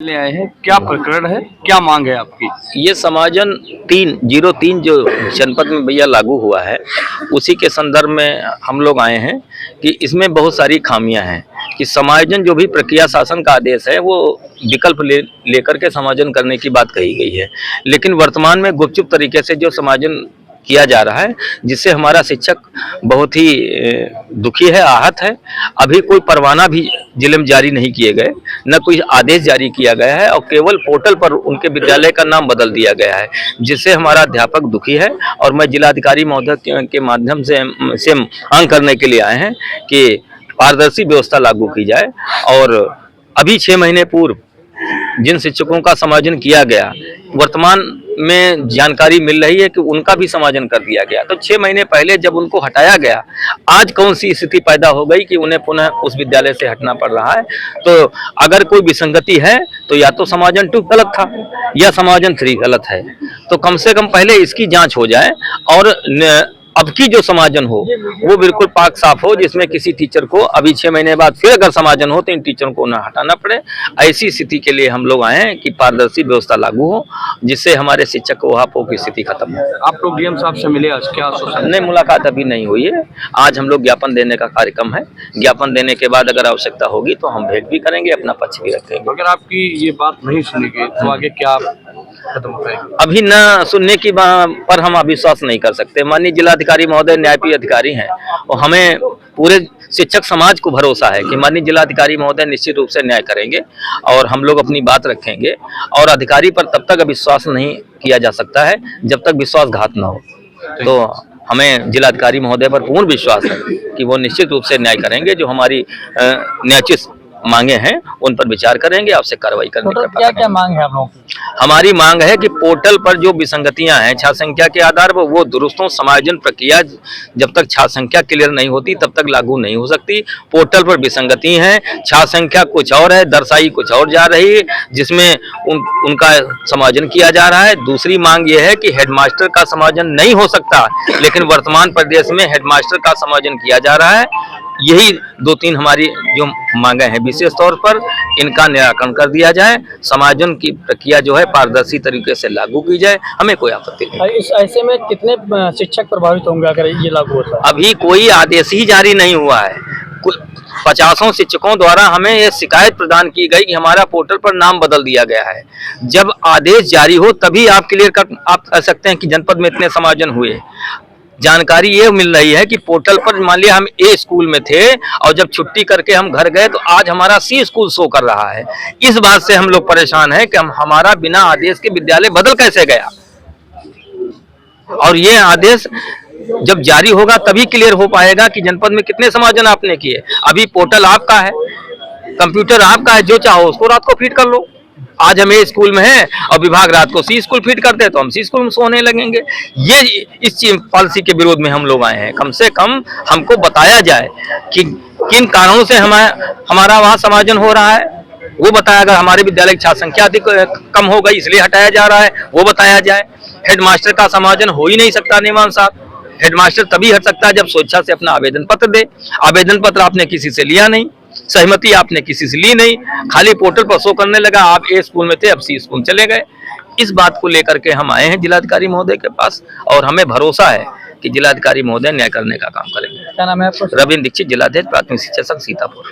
ले आए हैं, क्या प्रकरण है, क्या मांग है आपकी? ये समाजन 303 जो जनपद में भैया लागू हुआ है, उसी के संदर्भ में हम लोग आए हैं कि इसमें बहुत सारी खामियां हैं कि समायोजन जो भी प्रक्रिया शासन का आदेश है वो विकल्प लेकर के समायोजन करने की बात कही गई है, लेकिन वर्तमान में गुपचुप तरीके से जो समायोजन किया जा रहा है, जिससे हमारा शिक्षक बहुत ही दुखी है, आहत है। अभी कोई परवाना भी जिले में जारी नहीं किए गए, न कोई आदेश जारी किया गया है और केवल पोर्टल पर उनके विद्यालय का नाम बदल दिया गया है, जिससे हमारा अध्यापक दुखी है। और मैं जिलाधिकारी महोदय के माध्यम से मांग करने के लिए आए हैं कि पारदर्शी व्यवस्था लागू की जाए। और अभी 6 महीने पूर्व जिन शिक्षकों का समायोजन किया गया, वर्तमान में जानकारी मिल रही है कि उनका भी समायोजन कर दिया गया। तो 6 महीने पहले जब उनको हटाया गया, आज कौन सी स्थिति पैदा हो गई कि उन्हें पुनः उस विद्यालय से हटना पड़ रहा है। तो अगर कोई विसंगति है तो या तो समायोजन 2 गलत था या समायोजन 3 गलत है, तो कम से कम पहले इसकी जांच हो जाए और अब की जो समायोजन हो वो बिल्कुल पाक साफ हो, जिसमें किसी टीचर को अभी 6 महीने बाद फिर अगर समायोजन हो तो इन टीचरों को ना हटाना पड़े। ऐसी स्थिति के लिए हम लोग आए हैं कि पारदर्शी व्यवस्था लागू हो, जिससे हमारे शिक्षक को वहां की स्थिति खत्म हो। आप लोग डीएम साहब से मिले आज, क्या आश्वासन? नहीं, मुलाकात अभी नहीं हुई है। आज हम लोग ज्ञापन देने का कार्यक्रम है। ज्ञापन देने के बाद अगर आवश्यकता होगी तो हम भेंट भी करेंगे, अपना पक्ष भी रखेंगे। अगर आपकी ये बात नहीं सुनेगी तो आगे क्या खत्म करेंगे? अभी न सुनने की पर हम अविश्वास नहीं कर सकते। माननीय जिलाधिकारी महोदय न्यायप्रिय अधिकारी हैं और हमें पूरे शिक्षक समाज को भरोसा है कि माननीय जिलाधिकारी महोदय निश्चित रूप से न्याय करेंगे और हम लोग अपनी बात रखेंगे। और अधिकारी पर तब तक अविश्वास नहीं किया जा सकता है जब तक विश्वासघात न हो। तो हमें जिलाधिकारी महोदय पर पूर्ण विश्वास है कि वो निश्चित रूप से न्याय करेंगे। जो हमारी न्यायोचित मांगे हैं उन पर विचार करेंगे, आपसे कार्रवाई करने का। क्या मांग है आप लोगों की? हमारी मांग है कि पोर्टल पर जो विसंगतियां हैं छात्र संख्या के आधार पर वो दुरुस्त हो। समायोजन प्रक्रिया जब तक छात्र संख्या क्लियर नहीं होती तब तक लागू नहीं हो सकती। पोर्टल पर विसंगति है, छात्र संख्या कुछ और है, दर्शाई कुछ और जा रही है, जिसमें उनका समायोजन किया जा रहा है। दूसरी मांग ये है कि हेडमास्टर का समायोजन नहीं हो सकता, लेकिन वर्तमान प्रदेश में हेडमास्टर का समायोजन किया जा रहा है। यही 2-3 हमारी जो मांगे हैं, विशेष तौर पर इनका निराकरण कर दिया जाए। समायोजन की प्रक्रिया जो है पारदर्शी तरीके से लागू की जाए, हमें कोई आपत्ति नहीं। इस ऐसे में कितने शिक्षक प्रभावित होंगे अगर ये लागू होता है? अभी कोई आदेश ही जारी नहीं हुआ है। 50 शिक्षकों द्वारा हमें यह शिकायत प्रदान की गई कि हमारा पोर्टल पर नाम बदल दिया गया है। जब आदेश जारी हो तभी आप कह सकते हैं कि जनपद में इतने समायोजन हुए। जानकारी ये मिल रही है कि पोर्टल पर मान लिया हम ए स्कूल में थे और जब छुट्टी करके हम घर गए तो आज हमारा सी स्कूल शो कर रहा है। इस बात से हम लोग परेशान हैं कि हमारा बिना आदेश के विद्यालय बदल कैसे गया। और ये आदेश जब जारी होगा तभी क्लियर हो पाएगा कि जनपद में कितने समायोजन आपने किए। अभी पोर्टल आपका है, कंप्यूटर आपका है, जो चाहो उसको रात को फीड कर लो। आज हम ए स्कूल में हैं और विभाग रात को सी स्कूल फीड करते हैं तो हम सी स्कूल में सोने लगेंगे। ये इस पॉलिसी के विरोध में हम लोग आए हैं। कम से कम हमको बताया जाए कि किन कारणों से हमारा वहाँ समायोजन हो रहा है, वो बताया। अगर हमारे विद्यालय की छात्र संख्या अधिक कम हो गई इसलिए हटाया जा रहा है, वो बताया जाए। हेडमास्टर का समायोजन हो ही नहीं सकता नियमानुसार। हेडमास्टर तभी हट सकता है जब स्वेच्छा से अपना आवेदन पत्र दे। आवेदन पत्र आपने किसी से लिया नहीं, सहमति आपने किसी से ली नहीं, खाली पोर्टल पर शो करने लगा आप ए स्कूल में थे अब सी स्कूल चले गए। इस बात को लेकर के हम आए हैं जिलाधिकारी महोदय के पास और हमें भरोसा है कि जिलाधिकारी महोदय न्याय करने का काम करेंगे। क्या नाम है आपका? रविंद्र दीक्षित, जिलाध्यक्ष प्राथमिक शिक्षा संघ सीतापुर।